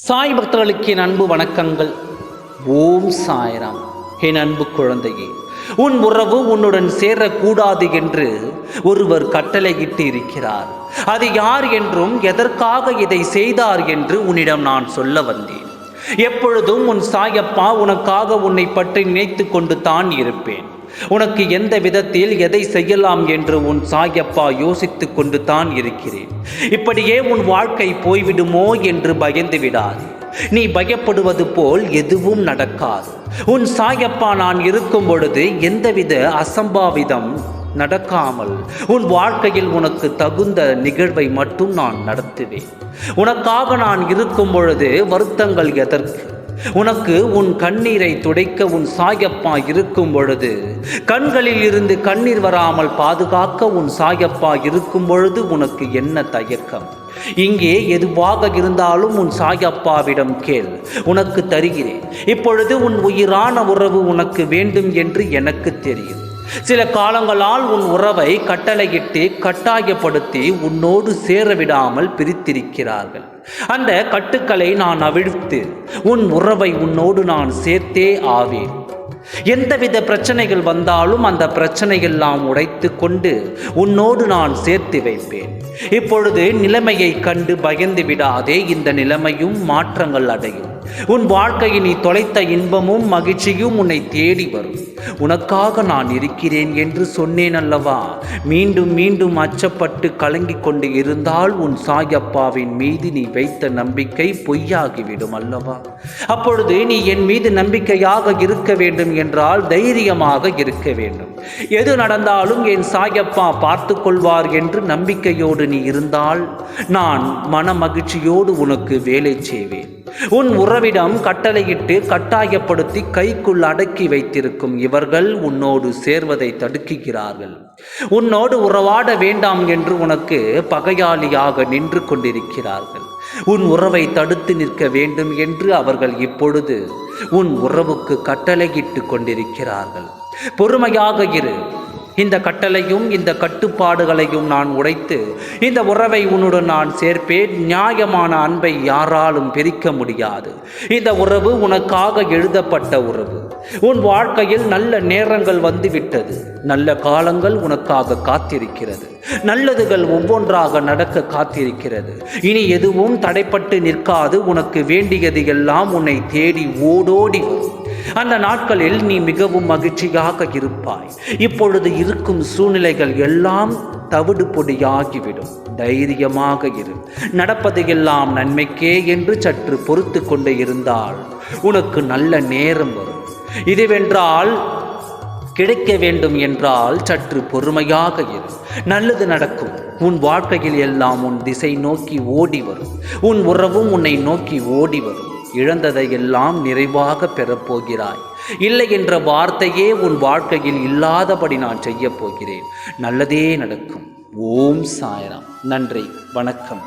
சாய் பக்தர்களுக்கு என் அன்பு வணக்கங்கள். ஓம் சாய்ராம். என் அன்பு குழந்தையே, உன் உறவு உன்னுடன் சேரக்கூடாது என்று ஒருவர் கட்டளையிட்டு இருக்கிறார். அது யார் என்றும் எதற்காக இதை செய்தார் என்று உன்னிடம் நான் சொல்ல வந்தேன். எப்பொழுதும் உன் சாயப்பா உனக்காக உன்னை பற்றி நினைத்து கொண்டு தான் இருப்பேன். உனக்கு எந்த விதத்தில் எதை செய்யலாம் என்று உன் சாயப்பா யோசித்து கொண்டு தான் இருக்கிறேன். இப்படியே உன் வாழ்க்கை போய்விடுமோ என்று பயந்து விடாது. நீ பயப்படுவது போல் எதுவும் நடக்காது. உன் சாயப்பா நான் இருக்கும் பொழுது எந்தவித அசம்பாவிதம் நடக்காமல் உன் வாழ்க்கையில் உனக்கு தகுந்த நிகழ்வை மட்டும் நான் நடத்துவேன். உனக்காக நான் இருக்கும் பொழுது வருத்தங்கள் எதற்கு? உனக்கு உன் கண்ணீரை துடைக்க உன் சாயப்பா இருக்கும் பொழுது, கண்களில் இருந்து கண்ணீர் வராமல் பாதுகாக்க உன் சாயப்பா இருக்கும் பொழுது உனக்கு என்ன தயக்கம்? இங்கே எதுவாக இருந்தாலும் உன் சாயப்பாவிடம் கேள், உனக்கு தருகிறேன். இப்பொழுது உன் உயிரான உறவு உனக்கு வேண்டும் என்று எனக்கு தெரியும். சில காலங்களால் உன் உறவை கட்டளையிட்டு கட்டாயப்படுத்தி உன்னோடு சேரவிடாமல் பிரித்திருக்கிறார்கள். அந்த கட்டுக்களை நான் அவிழ்த்து உன் உறவை உன்னோடு நான் சேர்த்தே ஆவேன். எந்தவித பிரச்சனைகள் வந்தாலும் அந்த பிரச்சனையெல்லாம் உடைத்து கொண்டு உன்னோடு நான் சேர்த்து வைப்பேன். இப்பொழுது நிலைமையை கண்டு பயந்து விடாதே. இந்த நிலைமையும் மாற்றங்கள் அடையும். உன் வாழ்க்கையை நீ தொலைத்த இன்பமும் மகிழ்ச்சியும் உன்னை தேடி வரும். உனக்காக நான் இருக்கிறேன் என்று சொன்னேன் அல்லவா? மீண்டும் மீண்டும் அச்சப்பட்டு கலங்கிக் கொண்டு இருந்தால் உன் சாயப்பாவின் மீது நீ வைத்த நம்பிக்கை பொய்யாகிவிடும் அல்லவா? அப்பொழுது நீ என் மீது நம்பிக்கையாக இருக்க வேண்டும் என்றால் தைரியமாக இருக்க வேண்டும். எது நடந்தாலும் என் சாயப்பா பார்த்து கொள்வார் என்று நம்பிக்கையோடு நீ இருந்தால் நான் மன மகிழ்ச்சியோடு உனக்கு வேலை செய்வேன். உன் உறவிடம் கட்டளையிட்டு கட்டாயப்படுத்தி கைக்குள் அடக்கி வைத்திருக்கும் இவர்கள் உன்னோடு சேர்வதை தடுக்குகிறார்கள். உன்னோடு உறவாட வேண்டாம் என்று உனக்கு பகையாளியாக நின்று கொண்டிருக்கிறார்கள். உன் உறவை தடுத்து நிற்க வேண்டும் என்று அவர்கள் இப்பொழுது உன் உறவுக்கு கட்டளையிட்டு கொண்டிருக்கிறார்கள். பொறுமையாக இரு. இந்த கட்டளையும் இந்த கட்டுப்பாடுகளையும் நான் உடைத்து இந்த உறவை உன்னுடன் நான் சேர்ப்பேன். நியாயமான அன்பை யாராலும் பிரிக்க முடியாது. இந்த உறவு உனக்காக எழுதப்பட்ட உறவு. உன் வாழ்க்கையில் நல்ல நேரங்கள் வந்துவிட்டது. நல்ல காலங்கள் உனக்காக காத்திருக்கிறது. நல்லதுகள் ஒவ்வொன்றாக நடக்க காத்திருக்கிறது. இனி எதுவும் தடைப்பட்டு நிற்காது. உனக்கு வேண்டியது எல்லாம் உன்னை தேடி ஓடோடி வரும். அந்த நாட்களில் நீ மிகவும் மகிழ்ச்சியாக இருப்பாய். இப்பொழுது இருக்கும் சூழ்நிலைகள் எல்லாம் தவிடு பொடியாகிவிடும். தைரியமாக இரு. நடப்பது எல்லாம் நன்மைக்கே என்று சற்று பொறுத்து கொண்டு இருந்தால் உனக்கு நல்ல நேரம் வரும். இதுவென்றால் கிடைக்க வேண்டும் என்றால் சற்று பொறுமையாக இரு. நல்லது நடக்கும். உன் வாழ்க்கையில் எல்லாம் உன் திசை நோக்கி ஓடி வரும். உன் உறவும் உன்னை நோக்கி ஓடி வரும். இழந்ததை எல்லாம் நிறைவாக பெறப்போகிறாய். இல்லை என்ற வார்த்தையே உன் வாழ்க்கையில் இல்லாதபடி நான் செய்ய போகிறேன். நல்லதே நடக்கும். ஓம் சாய்ராம். நன்றி, வணக்கம்.